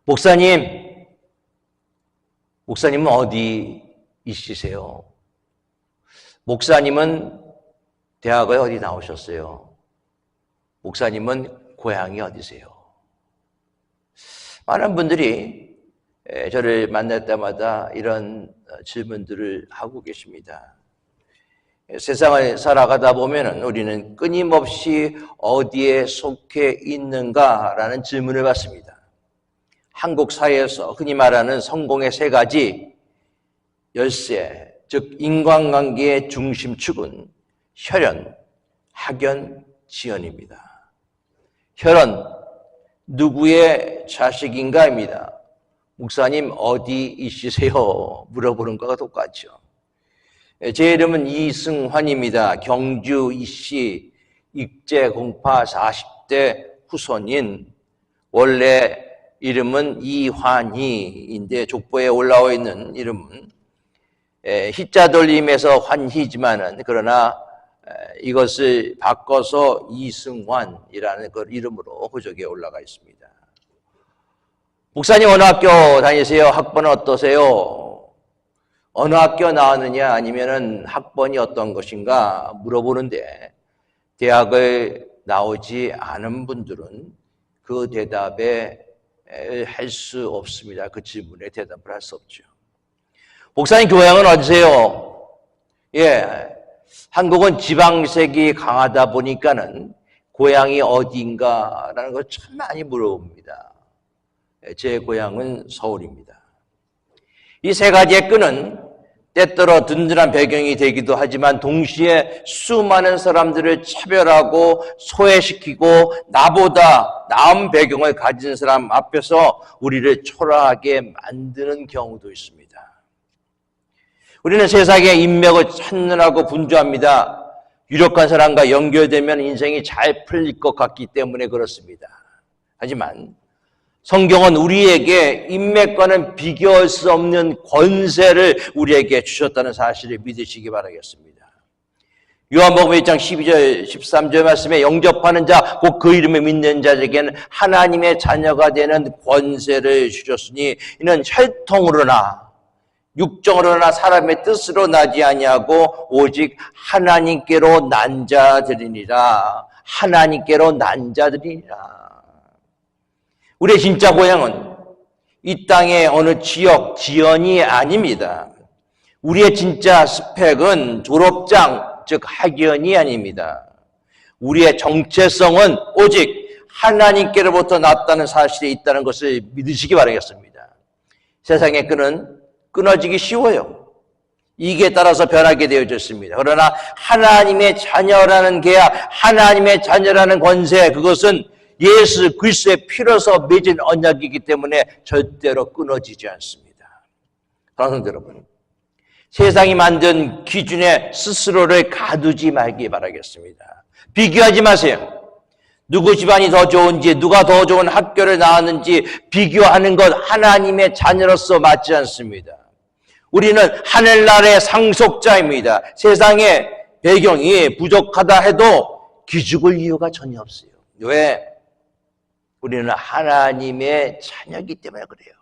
목사님은 어디 있으세요? 목사님은 대학에 어디 나오셨어요? 목사님은 고향이 어디세요? 많은 분들이 저를 만날 때마다 이런 질문들을 하고 계십니다. 세상을 살아가다 보면 우리는 끊임없이 어디에 속해 있는가라는 질문을 받습니다. 한국 사회에서 흔히 말하는 성공의 세 가지 열쇠, 즉 인간관계의 중심축은 혈연, 학연, 지연입니다. 혈연, 누구의 자식인가입니다. 목사님 어디 있으세요? 물어보는 거와 똑같죠. 제 이름은 이승환입니다. 경주 이씨, 입제공파 40대 후손인, 원래 이름은 이환희인데 족보에 올라와 있는 이름은 희자 돌림에서 환희지만은 그러나 이것을 바꿔서 이승환이라는 그 이름으로 호적에 올라가 있습니다. 목사님 어느 학교 다니세요? 학번은 어떠세요? 어느 학교 나왔느냐 아니면은 학번이 어떤 것인가 물어보는데 대학을 나오지 않은 분들은 그 대답에 할 수 없습니다. 그 질문에 대답을 할 수 없죠. 목사님 고향은 어디세요? 한국은 지방색이 강하다 보니까는 고향이 어디인가라는 걸 참 많이 물어봅니다. 제 고향은 서울입니다. 이 세 가지의 끈은 때때로 든든한 배경이 되기도 하지만 동시에 수많은 사람들을 차별하고 소외시키고 나보다 나은 배경을 가진 사람 앞에서 우리를 초라하게 만드는 경우도 있습니다. 우리는 세상의 인맥을 찾느라고 분주합니다. 유력한 사람과 연결되면 인생이 잘 풀릴 것 같기 때문에 그렇습니다. 하지만 성경은 우리에게 인맥과는 비교할 수 없는 권세를 우리에게 주셨다는 사실을 믿으시기 바라겠습니다. 요한복음 1장 12절 13절 말씀에 영접하는 자 곧 그 이름을 믿는 자에게는 하나님의 자녀가 되는 권세를 주셨으니 이는 혈통으로나 육정으로나 사람의 뜻으로 나지 아니하고 오직 하나님께로 난 자들이니라. 하나님께로 난 자들이니라. 우리의 진짜 고향은 이 땅의 어느 지역, 지연이 아닙니다. 우리의 진짜 스펙은 졸업장, 즉 학연이 아닙니다. 우리의 정체성은 오직 하나님께로부터 났다는 사실이 있다는 것을 믿으시기 바라겠습니다. 세상의 끈은 끊어지기 쉬워요. 이익에 따라서 변하게 되어졌습니다. 그러나 하나님의 자녀라는 계약, 하나님의 자녀라는 권세, 그것은 예수 그리스도의 피로서 맺은 언약이기 때문에 절대로 끊어지지 않습니다. 사랑하는 여러분, 세상이 만든 기준에 스스로를 가두지 말기 바라겠습니다. 비교하지 마세요. 누구 집안이 더 좋은지, 누가 더 좋은 학교를 나왔는지 비교하는 것 하나님의 자녀로서 맞지 않습니다. 우리는 하늘나라의 상속자입니다. 세상의 배경이 부족하다 해도 기죽을 이유가 전혀 없어요. 왜? 우리는 하나님의 자녀이기 때문에 그래요.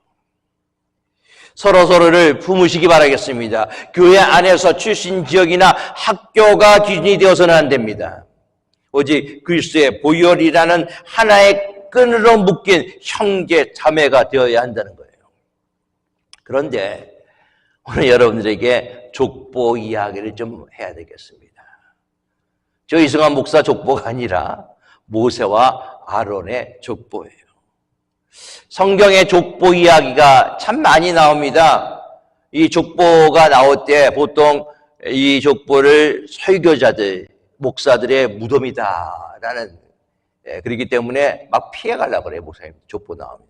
서로서로를 품으시기 바라겠습니다. 교회 안에서 출신 지역이나 학교가 기준이 되어서는 안 됩니다. 오직 그리스도의 보혈이라는 하나의 끈으로 묶인 형제 자매가 되어야 한다는 거예요. 그런데 오늘 여러분들에게 족보 이야기를 좀 해야 되겠습니다. 저 이승환 목사 족보가 아니라 모세와 아론의 족보예요. 성경의 족보 이야기가 참 많이 나옵니다. 이 족보가 나올 때 보통 이 족보를 설교자들, 목사들의 무덤이다라는, 그렇기 때문에 막 피해가려고 그래요. 목사님 족보 나오면.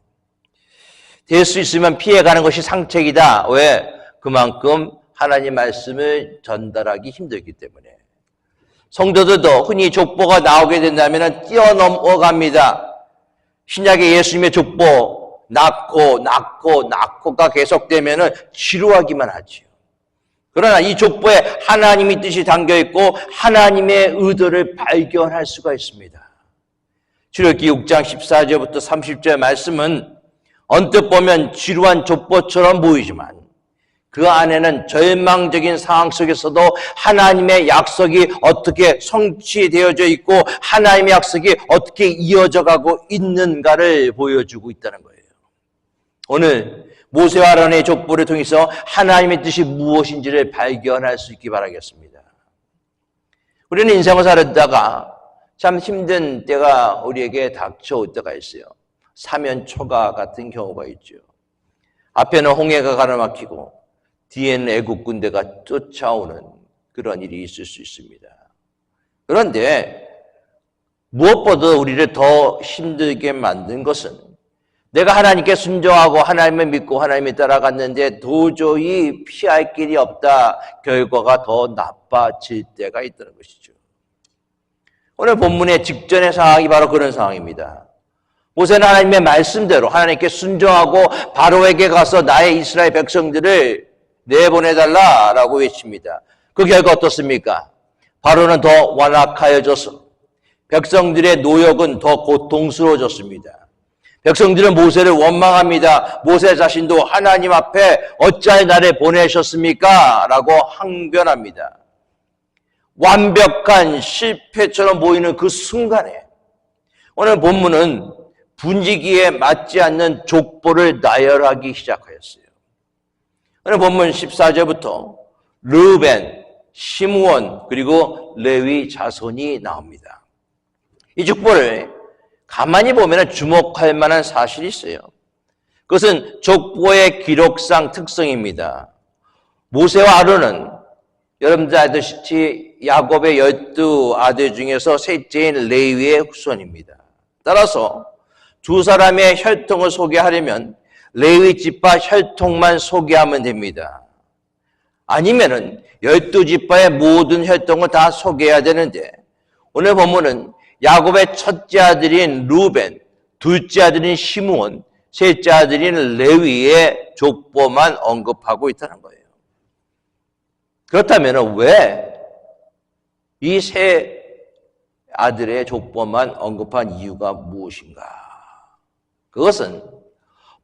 될 수 있으면 피해가는 것이 상책이다. 왜? 그만큼 하나님 말씀을 전달하기 힘들기 때문에. 성도들도 흔히 족보가 나오게 된다면 뛰어넘어갑니다. 신약의 예수님의 족보, 낳고가 계속되면 지루하기만 하지요. 그러나 이 족보에 하나님의 뜻이 담겨있고 하나님의 의도를 발견할 수가 있습니다. 출애굽기 6장 14절부터 30절 말씀은 언뜻 보면 지루한 족보처럼 보이지만 그 안에는 절망적인 상황 속에서도 하나님의 약속이 어떻게 성취되어져 있고 하나님의 약속이 어떻게 이어져 가고 있는가를 보여주고 있다는 거예요. 오늘 모세와 아론의 족보를 통해서 하나님의 뜻이 무엇인지를 발견할 수 있기 바라겠습니다. 우리는 인생을 살다가 참 힘든 때가 우리에게 닥쳐올 때가 있어요. 사면초가 같은 경우가 있죠. 앞에는 홍해가 가로막히고 뒤에는 애국 군대가 쫓아오는 그런 일이 있을 수 있습니다. 그런데 무엇보다 우리를 더 힘들게 만든 것은 내가 하나님께 순종하고 하나님을 믿고 하나님을 따라갔는데 도저히 피할 길이 없다. 결과가 더 나빠질 때가 있다는 것이죠. 오늘 본문의 직전의 상황이 바로 그런 상황입니다. 모세는 하나님의 말씀대로 하나님께 순종하고 바로에게 가서 나의 이스라엘 백성들을 내보내달라라고 외칩니다. 그 결과 어떻습니까? 바로는 더 완악하여져서 백성들의 노역은 더 고통스러워졌습니다. 백성들은 모세를 원망합니다. 모세 자신도 하나님 앞에 어찌하여 나를 보내셨습니까? 라고 항변합니다. 완벽한 실패처럼 보이는 그 순간에 오늘 본문은 분위기에 맞지 않는 족보를 나열하기 시작하였어요. 오늘 본문 14절부터 르우벤, 시므온 그리고 레위 자손이 나옵니다. 이 족보를 가만히 보면 주목할 만한 사실이 있어요. 그것은 족보의 기록상 특성입니다. 모세와 아론은 여러분들 알다시피 야곱의 12아들 중에서 셋째인 레위의 후손입니다. 따라서 두 사람의 혈통을 소개하려면 레위 지파 혈통만 소개하면 됩니다. 아니면은 12지파의 모든 혈통을 다 소개해야 되는데 오늘 본문은 야곱의 첫째 아들인 루벤, 둘째 아들인 시므온, 셋째 아들인 레위의 족보만 언급하고 있다는 거예요. 그렇다면 왜 이 세 아들의 족보만 언급한 이유가 무엇인가? 그것은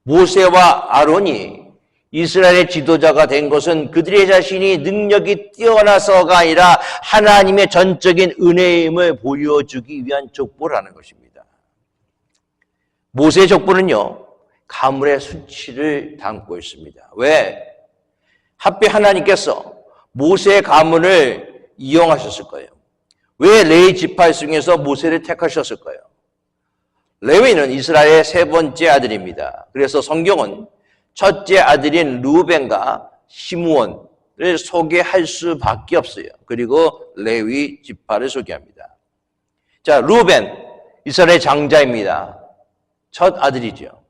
모세와 아론이 이스라엘의 지도자가 된 것은 그들의 자신이 능력이 뛰어나서가 아니라 하나님의 전적인 은혜임을 보여주기 위한 족보라는 것입니다. 모세의 족보는요, 가물의 수치를 담고 있습니다. 왜? 하필 하나님께서 모세의 가문을 이용하셨을 거예요. 왜 레위 지파 중에서 모세를 택하셨을까요? 레위는 이스라엘의 세 번째 아들입니다. 그래서 성경은 첫째 아들인 루벤과 시므온을 소개할 수밖에 없어요. 그리고 레위 지파를 소개합니다. 자, 루벤, 이스라엘의 장자입니다. 첫 아들이죠.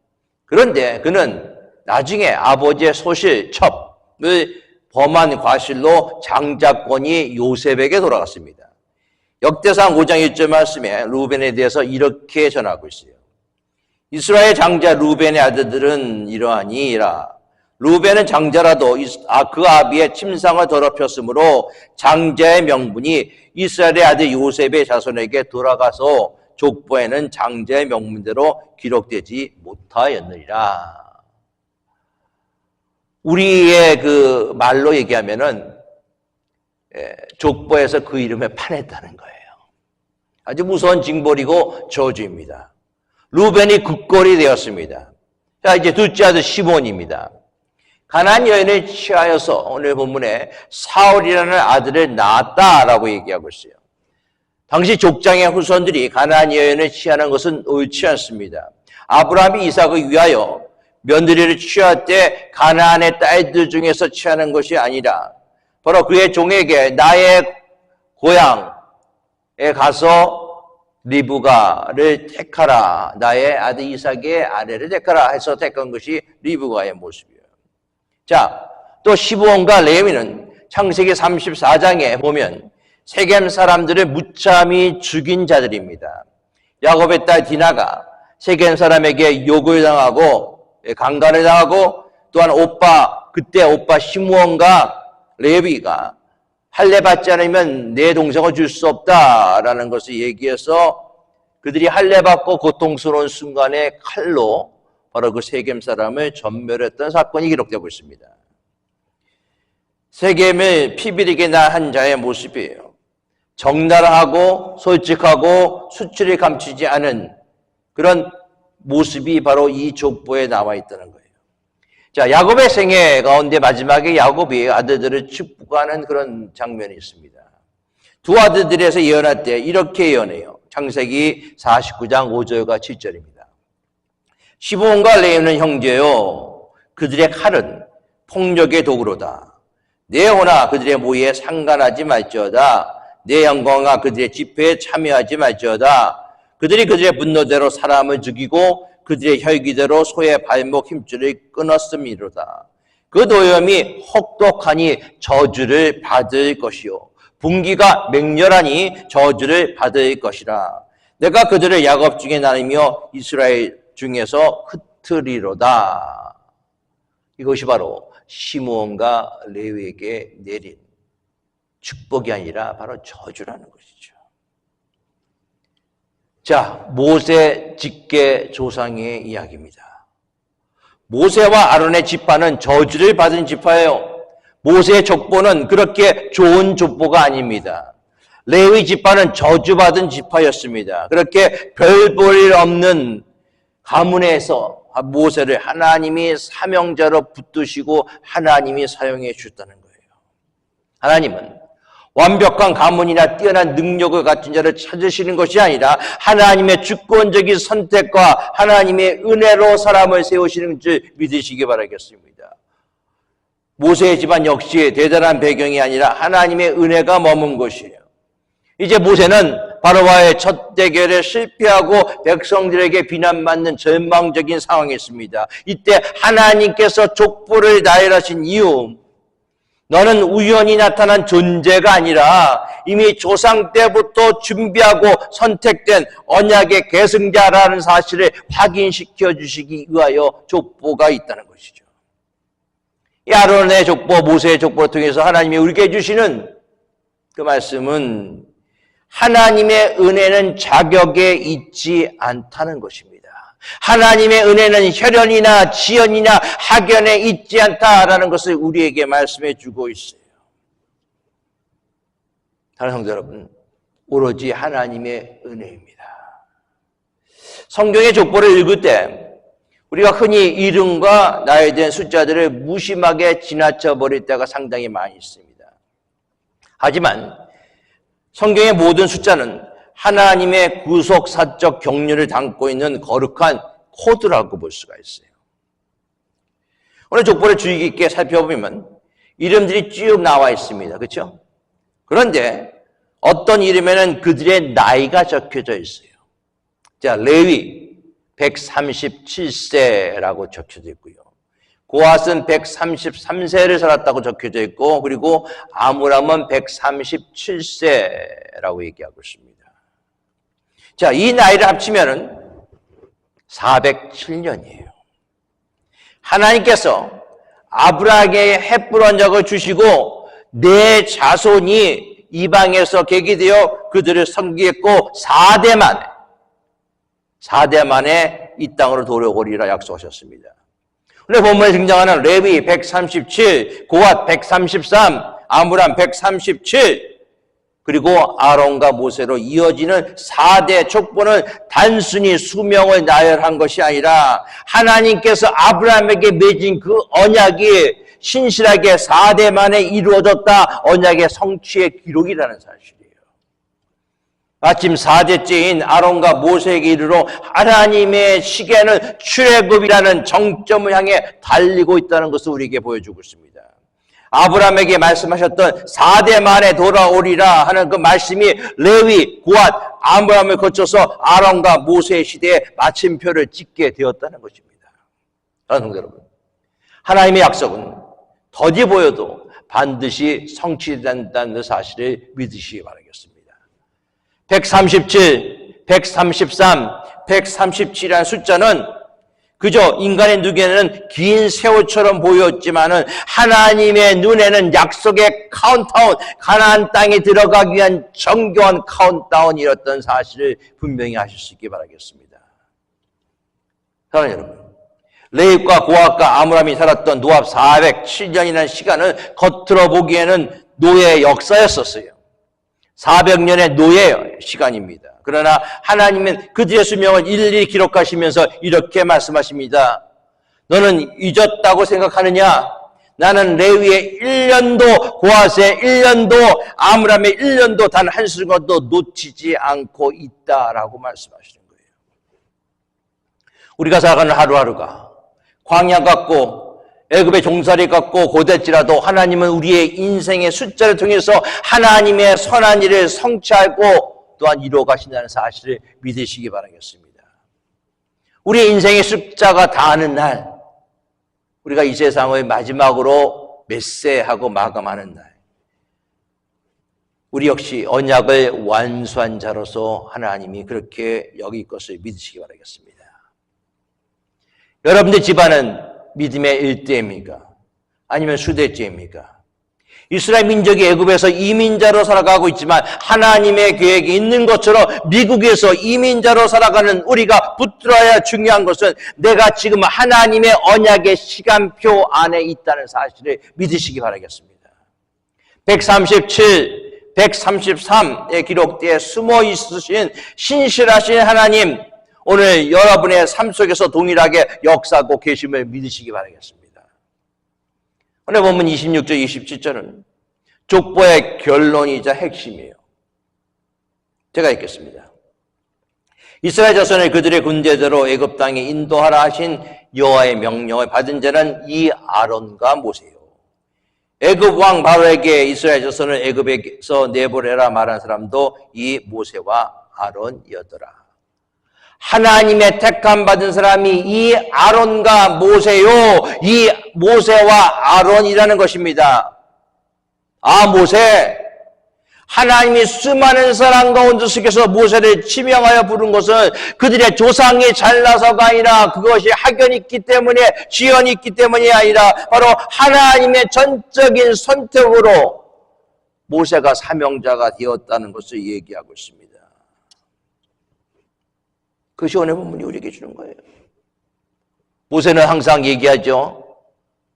그런데 그는 나중에 아버지의 소실, 첩을 범한 과실로 장자권이 요셉에게 돌아갔습니다. 역대상 5장 1절 말씀에 루벤에 대해서 이렇게 전하고 있어요. 이스라엘 장자 루벤의 아들들은 이러하니라. 루벤은 장자라도 그 아비의 침상을 더럽혔으므로 장자의 명분이 이스라엘의 아들 요셉의 자손에게 돌아가서 족보에는 장자의 명분대로 기록되지 못하였느니라. 우리의 그 말로 얘기하면은 족보에서 그 이름에 판했다는 거예요. 아주 무서운 징벌이고 저주입니다. 루벤이 국골이 되었습니다. 자, 이제 둘째 아들 시몬입니다. 가나안 여인을 취하여서 오늘 본문에 사울이라는 아들을 낳았다라고 얘기하고 있어요. 당시 족장의 후손들이 가나안 여인을 취하는 것은 옳지 않습니다. 아브라함이 이삭을 위하여 며느리를 취할 때 가나안의 딸들 중에서 취하는 것이 아니라 바로 그의 종에게 나의 고향에 가서 리브가를 택하라. 나의 아들 이삭의 아내를 택하라 해서 택한 것이 리브가의 모습이에요. 자, 또 시므온과 레위는 창세기 34장에 보면 세겜 사람들을 무참히 죽인 자들입니다. 야곱의 딸 디나가 세겜 사람에게 욕을 당하고 강간을 당하고 또한 그때 오빠 시므온과 레위가 할례 받지 않으면 내 동생을 줄 수 없다라는 것을 얘기해서 그들이 할례 받고 고통스러운 순간에 칼로 바로 그 세겜 사람을 전멸했던 사건이 기록되고 있습니다. 세겜을 피비리게 낳은 자의 모습이에요. 적나라하고 솔직하고 수치를 감추지 않은 그런 모습이 바로 이 족보에 나와 있다는 거예요. 자, 야곱의 생애 가운데 마지막에 야곱이 아들들을 축복하는 그런 장면이 있습니다. 두 아들들에서 예언할 때 이렇게 예언해요. 창세기 49장 5절과 7절입니다. 시므온과 레위는 형제요, 그들의 칼은 폭력의 도구로다. 내 호나 그들의 모의에 상관하지 말지어다. 내 영광과 그들의 집회에 참여하지 말지어다. 그들이 그들의 분노대로 사람을 죽이고 그들의 혈기대로 소의 발목 힘줄을 끊었음이로다. 그 노염이 혹독하니 저주를 받을 것이요, 분기가 맹렬하니 저주를 받을 것이라. 내가 그들을 야곱 중에 나누며 이스라엘 중에서 흩으리로다. 이것이 바로 시므온과 레위에게 내린 축복이 아니라 바로 저주라는 것이죠. 자, 모세 직계 조상의 이야기입니다. 모세와 아론의 지파는 저주를 받은 지파예요. 모세의 족보는 그렇게 좋은 족보가 아닙니다. 레위 지파는 저주받은 지파였습니다. 그렇게 별 볼 일 없는 가문에서 모세를 하나님이 사명자로 붙드시고 하나님이 사용해 주셨다는 거예요. 하나님은 완벽한 가문이나 뛰어난 능력을 갖춘 자를 찾으시는 것이 아니라 하나님의 주권적인 선택과 하나님의 은혜로 사람을 세우시는 줄 믿으시기 바라겠습니다. 모세의 집안 역시 대단한 배경이 아니라 하나님의 은혜가 머문 것이에요. 이제 모세는 바로와의 첫 대결에 실패하고 백성들에게 비난받는 절망적인 상황에 있습니다. 이때 하나님께서 족보를 나열하신 이유, 너는 우연히 나타난 존재가 아니라 이미 조상 때부터 준비하고 선택된 언약의 계승자라는 사실을 확인시켜 주시기 위하여 족보가 있다는 것이죠. 이 아론의 족보, 모세의 족보를 통해서 하나님이 우리에게 주시는 그 말씀은 하나님의 은혜는 자격에 있지 않다는 것입니다. 하나님의 은혜는 혈연이나 지연이나 학연에 있지 않다라는 것을 우리에게 말씀해 주고 있어요. 사랑하는 성도 여러분, 오로지 하나님의 은혜입니다. 성경의 족보를 읽을 때 우리가 흔히 이름과 나이에 대한 숫자들을 무심하게 지나쳐 버릴 때가 상당히 많이 있습니다. 하지만 성경의 모든 숫자는 하나님의 구속사적 경륜을 담고 있는 거룩한 코드라고 볼 수가 있어요. 오늘 족보를 주의 깊게 살펴보면 이름들이 쭉 나와 있습니다. 그렇죠? 그런데 어떤 이름에는 그들의 나이가 적혀져 있어요. 자, 레위 137세라고 적혀져 있고요. 고핫은 133세를 살았다고 적혀져 있고, 그리고 아므람은 137세라고 얘기하고 있습니다. 자, 이 나이를 합치면은 407년이에요. 하나님께서 아브라함에게 햇불 적을 주시고 내 자손이 이방에서 계기되어 그들을 섬기겠고 4대 만에 이 땅으로 돌아오리라 약속하셨습니다. 오늘 본문에 등장하는 레위 137, 고핫 133, 아므람 137, 그리고 아론과 모세로 이어지는 4대 족보는 단순히 수명을 나열한 것이 아니라 하나님께서 아브라함에게 맺은 그 언약이 신실하게 4대 만에 이루어졌다, 언약의 성취의 기록이라는 사실이에요. 마침 4대째인 아론과 모세에게 이르러 하나님의 시계는 출애굽이라는 정점을 향해 달리고 있다는 것을 우리에게 보여주고 있습니다. 아브라함에게 말씀하셨던 4대 만에 돌아오리라 하는 그 말씀이 레위, 고핫, 아브라함을 거쳐서 아론과 모세의 시대에 마침표를 찍게 되었다는 것입니다. 사랑하는 여러분, 하나님의 약속은 더디 보여도 반드시 성취된다는 사실을 믿으시기 바라겠습니다. 137, 133, 137이라는 숫자는 그저 인간의 눈에는 긴 세월처럼 보였지만은 하나님의 눈에는 약속의 카운트다운, 가나안 땅에 들어가기 위한 정교한 카운트다운이었던 사실을 분명히 하실 수 있기 바라겠습니다. 사랑하는 여러분, 레윗과 고핫과 아므람이 살았던 노압 407년이라는 시간은 겉으로 보기에는 노예의 역사였었어요. 400년의 노예의 시간입니다. 그러나 하나님은 그들의 수명을 일일이 기록하시면서 이렇게 말씀하십니다. 너는 잊었다고 생각하느냐? 나는 레위의 1년도, 고핫의 1년도, 아므람의 1년도 단 한 순간도 놓치지 않고 있다라고 말씀하시는 거예요. 우리가 살아가는 하루하루가 광야 같고 애굽의 종살이 같고 고됐지라도 하나님은 우리의 인생의 숫자를 통해서 하나님의 선한 일을 성취하고 또한 이루어 가신다는 사실을 믿으시기 바라겠습니다. 우리의 인생의 숫자가 다하는 날, 우리가 이 세상을 마지막으로 滅세하고 마감하는 날, 우리 역시 언약을 완수한 자로서 하나님이 그렇게 여길 것을 믿으시기 바라겠습니다. 여러분들 집안은 믿음의 일대입니까? 아니면 수대째입니까? 이스라엘 민족이 애굽에서 이민자로 살아가고 있지만 하나님의 계획이 있는 것처럼 미국에서 이민자로 살아가는 우리가 붙들어야 중요한 것은 내가 지금 하나님의 언약의 시간표 안에 있다는 사실을 믿으시기 바라겠습니다. 137, 133에 기록되어 숨어 있으신 신실하신 하나님, 오늘 여러분의 삶 속에서 동일하게 역사하고 계심을 믿으시기 바라겠습니다. 오늘 본문 26절, 27절은 족보의 결론이자 핵심이에요. 제가 읽겠습니다. 이스라엘 자손을 그들의 군대대로 애굽 땅에 인도하라 하신 여호와의 명령을 받은 자는 이 아론과 모세요. 애굽 왕 바로에게 이스라엘 자손을 애굽에서 내보내라 말한 사람도 이 모세와 아론이었더라. 하나님의 택함 받은 사람이 이 아론과 모세요. 이 모세와 아론이라는 것입니다. 아, 모세. 하나님이 수많은 사람 가운데 속에서 모세를 지명하여 부른 것은 그들의 조상이 잘나서가 아니라 그것이 학연이 있기 때문에, 지연이 있기 때문이 아니라 바로 하나님의 전적인 선택으로 모세가 사명자가 되었다는 것을 얘기하고 있습니다. 그것이 오늘 본문이 우리에게 주는 거예요. 모세는 항상 얘기하죠.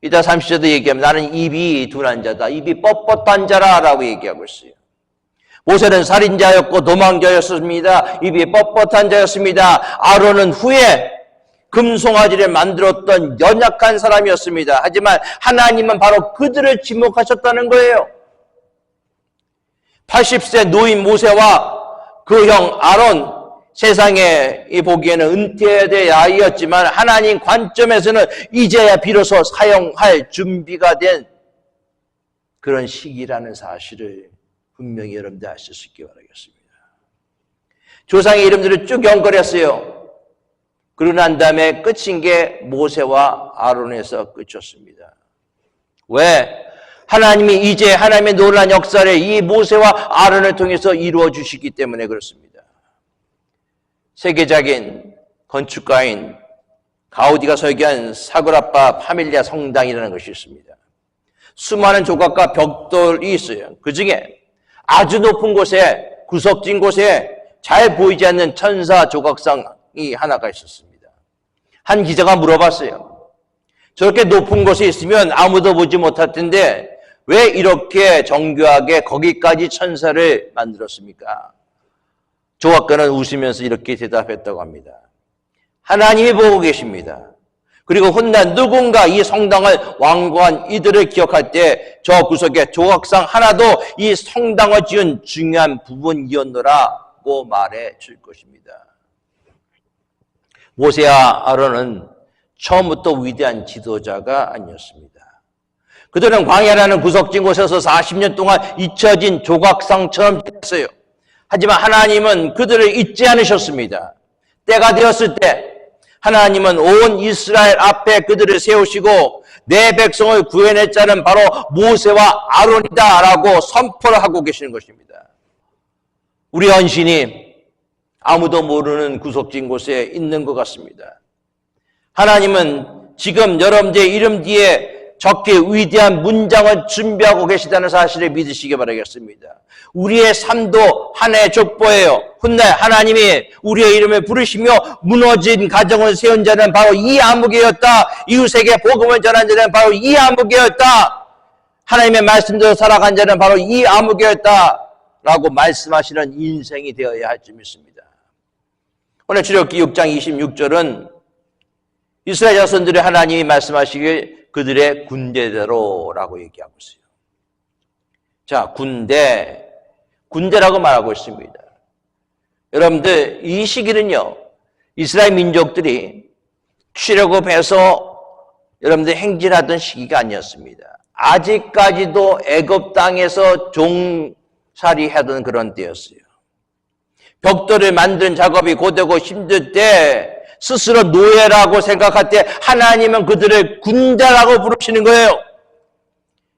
이따 30절도 얘기하면 나는 입이 둔한 자다. 입이 뻣뻣한 자라라고 얘기하고 있어요. 모세는 살인자였고 도망자였습니다. 입이 뻣뻣한 자였습니다. 아론은 후에 금송아지를 만들었던 연약한 사람이었습니다. 하지만 하나님은 바로 그들을 지목하셨다는 거예요. 80세 노인 모세와 그 형 아론, 세상에 보기에는 은퇴해야 될 아이였지만 하나님 관점에서는 이제야 비로소 사용할 준비가 된 그런 시기라는 사실을 분명히 여러분들 아실 수 있기 바라겠습니다. 조상의 이름들을 쭉 연결했어요. 그러고 난 다음에 끝인 게 모세와 아론에서 끝이었습니다. 왜? 하나님이 이제 하나님의 놀라운 역사를 이 모세와 아론을 통해서 이루어 주시기 때문에 그렇습니다. 세계적인 건축가인 가우디가 설계한 사그라파 파밀리아 성당이라는 것이 있습니다. 수많은 조각과 벽돌이 있어요. 그 중에 아주 높은 곳에, 구석진 곳에 잘 보이지 않는 천사 조각상이 하나가 있었습니다. 한 기자가 물어봤어요. 저렇게 높은 곳에 있으면 아무도 보지 못할 텐데 왜 이렇게 정교하게 거기까지 천사를 만들었습니까? 조각가는 웃으면서 이렇게 대답했다고 합니다. 하나님이 보고 계십니다. 그리고 훗날 누군가 이 성당을 완고한 이들을 기억할 때 저 구석에 조각상 하나도 이 성당을 지은 중요한 부분이었노라고 말해 줄 것입니다. 모세와 아론은 처음부터 위대한 지도자가 아니었습니다. 그들은 광야라는 구석진 곳에서 40년 동안 잊혀진 조각상처럼 됐어요. 하지만 하나님은 그들을 잊지 않으셨습니다. 때가 되었을 때 하나님은 온 이스라엘 앞에 그들을 세우시고 내 백성을 구해낼 자는 바로 모세와 아론이다라고 선포를 하고 계시는 것입니다. 우리 헌신이 아무도 모르는 구석진 곳에 있는 것 같습니다. 하나님은 지금 여러분들의 이름 뒤에 적게 위대한 문장을 준비하고 계시다는 사실을 믿으시기 바라겠습니다. 우리의 삶도 하나의 족보예요. 훗날 하나님이 우리의 이름을 부르시며 무너진 가정을 세운 자는 바로 이 아무개였다. 이웃에게 복음을 전한 자는 바로 이 아무개였다. 하나님의 말씀대로 살아간 자는 바로 이 아무개였다. 라고 말씀하시는 인생이 되어야 할 줄 믿습니다. 오늘 출애굽기 6장 26절은 이스라엘 자손들이 하나님이 말씀하시길 그들의 군대대로라고 얘기하고 있어요. 자, 군대라고 말하고 있습니다. 여러분들, 이 시기는요, 이스라엘 민족들이 출애굽해서 여러분들 행진하던 시기가 아니었습니다. 아직까지도 애굽 땅에서 종살이 하던 그런 때였어요. 벽돌을 만드는 작업이 고되고 힘들 때 스스로 노예라고 생각할 때 하나님은 그들을 군대라고 부르시는 거예요.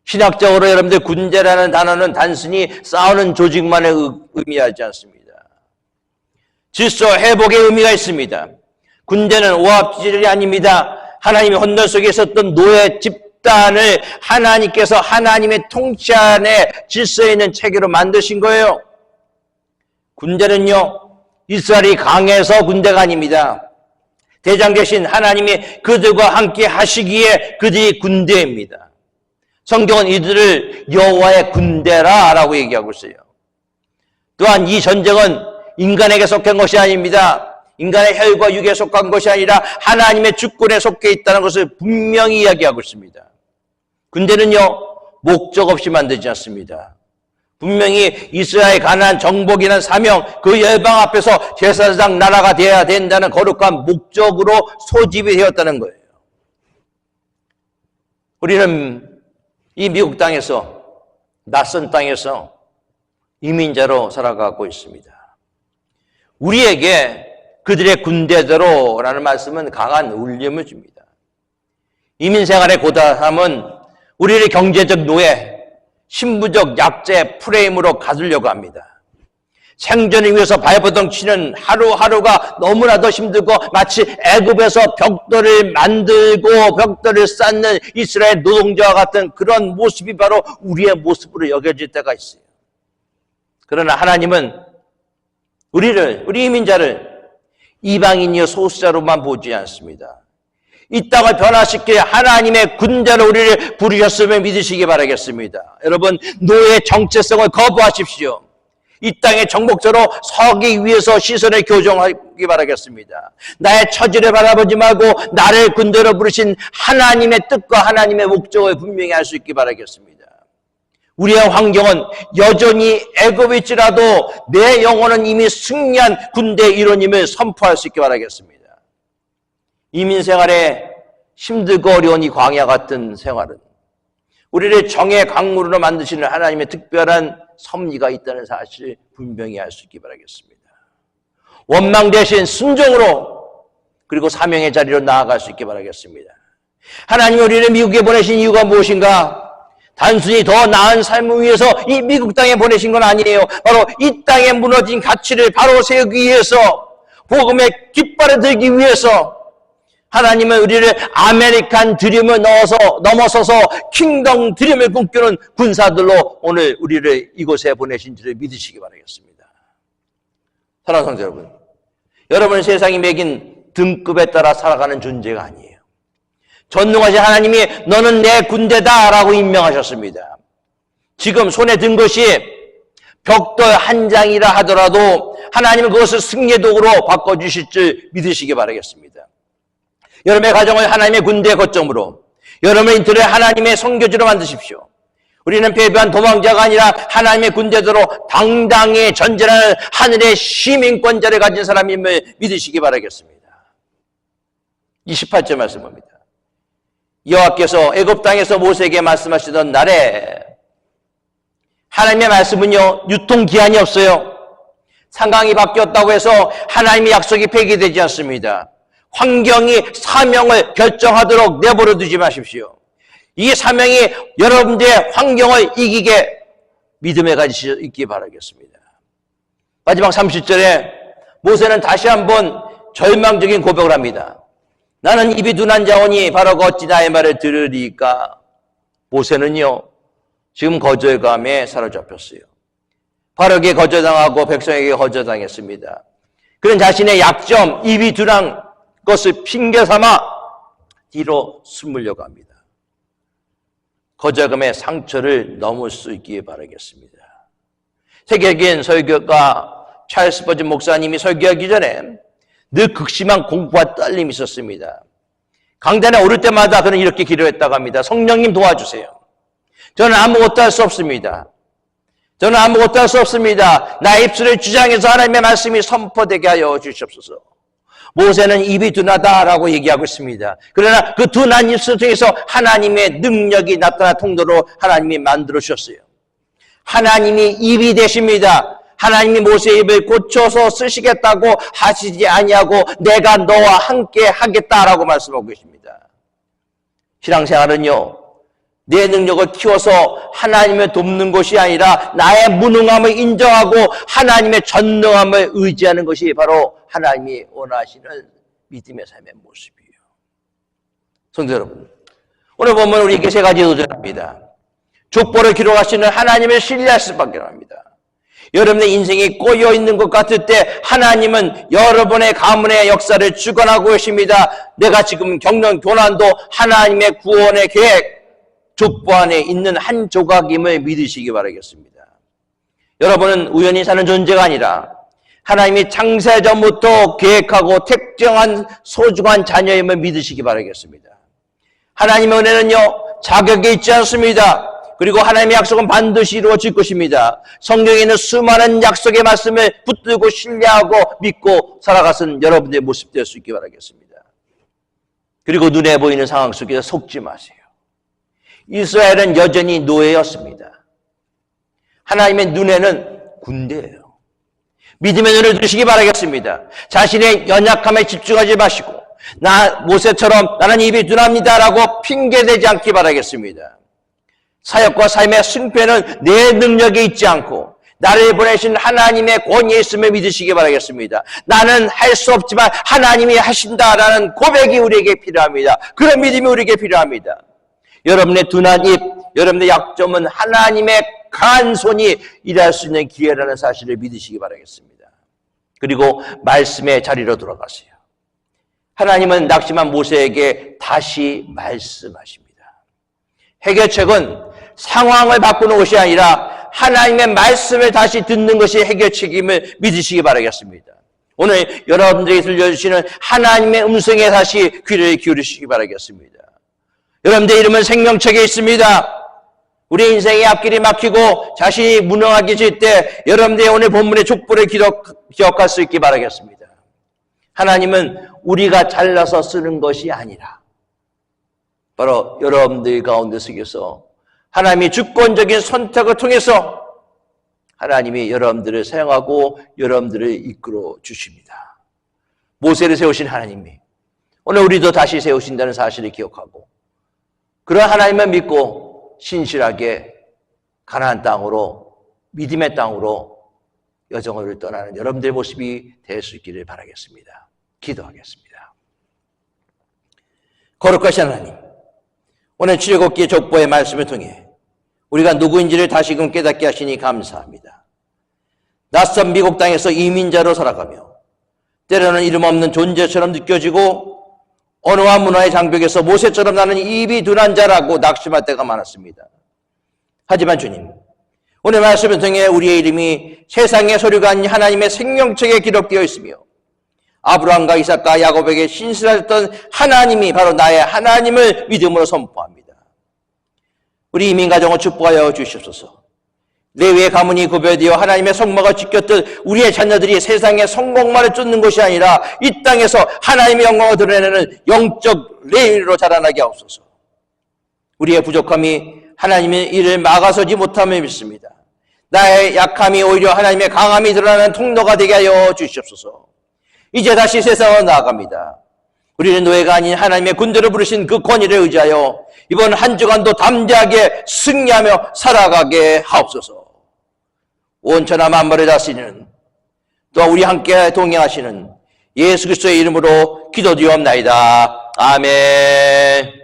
신학적으로 여러분들 군대라는 단어는 단순히 싸우는 조직만을 의미하지 않습니다. 질서 회복의 의미가 있습니다. 군대는 오합지졸이 아닙니다. 하나님의 혼돈 속에 있었던 노예 집단을 하나님께서 하나님의 통치 안에 질서에 있는 체계로 만드신 거예요. 군대는요, 이스라엘이 강해서 군대가 아닙니다. 대장 대신 하나님이 그들과 함께 하시기에 그들이 군대입니다. 성경은 이들을 여호와의 군대라라고 얘기하고 있어요. 또한 이 전쟁은 인간에게 속한 것이 아닙니다. 인간의 혈과 육에 속한 것이 아니라 하나님의 주권에 속해 있다는 것을 분명히 이야기하고 있습니다. 군대는요, 목적 없이 만들지 않습니다. 분명히 이스라엘 가나안 정복이라는 사명, 그 열방 앞에서 제사장 나라가 되어야 된다는 거룩한 목적으로 소집이 되었다는 거예요. 우리는 이 미국 땅에서, 낯선 땅에서 이민자로 살아가고 있습니다. 우리에게 그들의 군대대로라는 말씀은 강한 울림을 줍니다. 이민생활의 고단함은 우리를 경제적 노예, 신부적 약자의 프레임으로 가두려고 합니다. 생존을 위해서 발버둥치는 하루하루가 너무나도 힘들고 마치 애굽에서 벽돌을 만들고 벽돌을 쌓는 이스라엘 노동자와 같은 그런 모습이 바로 우리의 모습으로 여겨질 때가 있어요. 그러나 하나님은 우리 이민자를 이방인이여 소수자로만 보지 않습니다. 이 땅을 변화시킬 하나님의 군대로 우리를 부르셨음을 믿으시기 바라겠습니다. 여러분, 노예의 정체성을 거부하십시오. 이 땅의 정복자로 서기 위해서 시선을 교정하기 바라겠습니다. 나의 처지를 바라보지 말고 나를 군대로 부르신 하나님의 뜻과 하나님의 목적을 분명히 알 수 있기 바라겠습니다. 우리의 환경은 여전히 애굽일지라도 내 영혼은 이미 승리한 군대의 일원임을 선포할 수 있기 바라겠습니다. 이민생활에 힘들고 어려운 이 광야 같은 생활은 우리를 정의 강물로 만드시는 하나님의 특별한 섭리가 있다는 사실을 분명히 알 수 있기 바라겠습니다. 원망 대신 순종으로 그리고 사명의 자리로 나아갈 수 있기 바라겠습니다. 하나님이 우리를 미국에 보내신 이유가 무엇인가? 단순히 더 나은 삶을 위해서 이 미국 땅에 보내신 건 아니에요. 바로 이 땅에 무너진 가치를 바로 세우기 위해서, 복음의 깃발을 들기 위해서 하나님은 우리를 아메리칸 드림을 넘어서서 킹덤 드림을 꿈꾸는 군사들로 오늘 우리를 이곳에 보내신 줄을 믿으시기 바라겠습니다. 사랑하는 성도 여러분, 여러분은 세상이 매긴 등급에 따라 살아가는 존재가 아니에요. 전능하신 하나님이 너는 내 군대다라고 임명하셨습니다. 지금 손에 든 것이 벽돌 한 장이라 하더라도 하나님은 그것을 승리의 도구로 바꿔주실 줄 믿으시기 바라겠습니다. 여러분의 가정을 하나님의 군대의 거점으로, 여러분의 인터넷을 하나님의 선교지로 만드십시오. 우리는 패배한 도망자가 아니라 하나님의 군대대로 당당히 전진하는 하늘의 시민권자를 가진 사람임을 믿으시기 바라겠습니다. 28절 말씀 봅니다. 여호와께서 애굽 땅에서 모세에게 말씀하시던 날에, 하나님의 말씀은요, 유통기한이 없어요. 상황이 바뀌었다고 해서 하나님의 약속이 폐기되지 않습니다. 환경이 사명을 결정하도록 내버려 두지 마십시오. 이 사명이 여러분들의 환경을 이기게 믿음에 가지시 있기 바라겠습니다. 마지막 30절에 모세는 다시 한번 절망적인 고백을 합니다. 나는 입이 둔한 자오니 바로 어찌 나의 말을 들으리까? 모세는요, 지금 거절감에 사로잡혔어요. 바로에게 거절당하고 백성에게 거절당했습니다. 그는 자신의 약점, 입이 둔한 것을 핑계 삼아 뒤로 숨으려고 합니다. 거절감의 상처를 넘을 수 있기에 바라겠습니다. 세계적인 설교가 찰스 버진 목사님이 설교하기 전에 늘 극심한 공포와 떨림이 있었습니다. 강단에 오를 때마다 그는 이렇게 기도했다고 합니다. 성령님 도와주세요. 저는 아무것도 할 수 없습니다. 저는 아무것도 할 수 없습니다. 나의 입술을 주장해서 하나님의 말씀이 선포되게 하여 주시옵소서. 모세는 입이 둔하다라고 얘기하고 있습니다. 그러나 그 둔한 입술 통해서 하나님의 능력이 나타나 통로로 하나님이 만들어 주셨어요. 하나님이 입이 되십니다. 하나님이 모세의 입을 고쳐서 쓰시겠다고 하시지 아니하고 내가 너와 함께 하겠다라고 말씀하고 계십니다. 신앙생활은요, 내 능력을 키워서 하나님을 돕는 것이 아니라 나의 무능함을 인정하고 하나님의 전능함을 의지하는 것이 바로 하나님이 원하시는 믿음의 삶의 모습이에요. 성도 여러분, 오늘 보면 우리에게 세 가지 도전합니다. 족보를 기록하시는 하나님을 신뢰할 수밖에 없습니다. 여러분의 인생이 꼬여있는 것 같을 때 하나님은 여러분의 가문의 역사를 주관하고 계십니다. 내가 지금 겪는 고난도 하나님의 구원의 계획, 족보 안에 있는 한 조각임을 믿으시기 바라겠습니다. 여러분은 우연히 사는 존재가 아니라 하나님이 창세전부터 계획하고 특정한 소중한 자녀임을 믿으시기 바라겠습니다. 하나님의 은혜는요, 자격이 있지 않습니다. 그리고 하나님의 약속은 반드시 이루어질 것입니다. 성경에 있는 수많은 약속의 말씀을 붙들고 신뢰하고 믿고 살아가는 여러분의 모습 될 수 있기 바라겠습니다. 그리고 눈에 보이는 상황 속에서 속지 마세요. 이스라엘은 여전히 노예였습니다. 하나님의 눈에는 군대예요. 믿음의 눈을 두시기 바라겠습니다. 자신의 연약함에 집중하지 마시고 모세처럼 나는 입이 둔합니다라고 핑계대지 않기 바라겠습니다. 사역과 삶의 승패는 내 능력에 있지 않고 나를 보내신 하나님의 권위에 있음을 믿으시기 바라겠습니다. 나는 할 수 없지만 하나님이 하신다라는 고백이 우리에게 필요합니다. 그런 믿음이 우리에게 필요합니다. 여러분의 둔한 입, 여러분의 약점은 하나님의 강한 손이 일할 수 있는 기회라는 사실을 믿으시기 바라겠습니다. 그리고 말씀의 자리로 돌아가세요. 하나님은 낙심한 모세에게 다시 말씀하십니다. 해결책은 상황을 바꾸는 것이 아니라 하나님의 말씀을 다시 듣는 것이 해결책임을 믿으시기 바라겠습니다. 오늘 여러분들에게 들려주시는 하나님의 음성에 다시 귀를 기울이시기 바라겠습니다. 여러분들 이름은 생명책에 있습니다. 우리 인생의 앞길이 막히고 자신이 무능하게 때 여러분들의 오늘 본문의 족보를 기억할 수 있기 바라겠습니다. 하나님은 우리가 잘라서 쓰는 것이 아니라 바로 여러분들 가운데 속에서 하나님이 주권적인 선택을 통해서 하나님이 여러분들을 사용하고 여러분들을 이끌어 주십니다. 모세를 세우신 하나님이 오늘 우리도 다시 세우신다는 사실을 기억하고 그런 하나님을 믿고 신실하게 가나안 땅으로 믿음의 땅으로 여정을 떠나는 여러분들의 모습이 될 수 있기를 바라겠습니다. 기도하겠습니다. 거룩하신 하나님, 오늘 출애굽기 족보의 말씀을 통해 우리가 누구인지를 다시금 깨닫게 하시니 감사합니다. 낯선 미국 땅에서 이민자로 살아가며 때로는 이름 없는 존재처럼 느껴지고 언어와 문화의 장벽에서 모세처럼 나는 입이 둔한 자라고 낙심할 때가 많았습니다. 하지만 주님, 오늘 말씀을 통해 우리의 이름이 세상의 소리가 아닌 하나님의 생명책에 기록되어 있으며 아브라함과 이삭과 야곱에게 신실하셨던 하나님이 바로 나의 하나님을 믿음으로 선포합니다. 우리 이민가정을 축복하여 주시옵소서. 레위의 가문이 구별되어 하나님의 성막을 지켰듯 우리의 자녀들이 세상의 성공만을 쫓는 것이 아니라 이 땅에서 하나님의 영광을 드러내는 영적 레위로 자라나게 하옵소서. 우리의 부족함이 하나님의 일을 막아서지 못함을 믿습니다. 나의 약함이 오히려 하나님의 강함이 드러나는 통로가 되게 하여 주시옵소서. 이제 다시 세상으로 나아갑니다. 우리는 노예가 아닌 하나님의 군대를 부르신 그 권위를 의지하여 이번 한 주간도 담대하게 승리하며 살아가게 하옵소서. 온천하 만물을 다스리는 또 우리 함께 동행하시는 예수 그리스도의 이름으로 기도드리옵나이다. 아멘.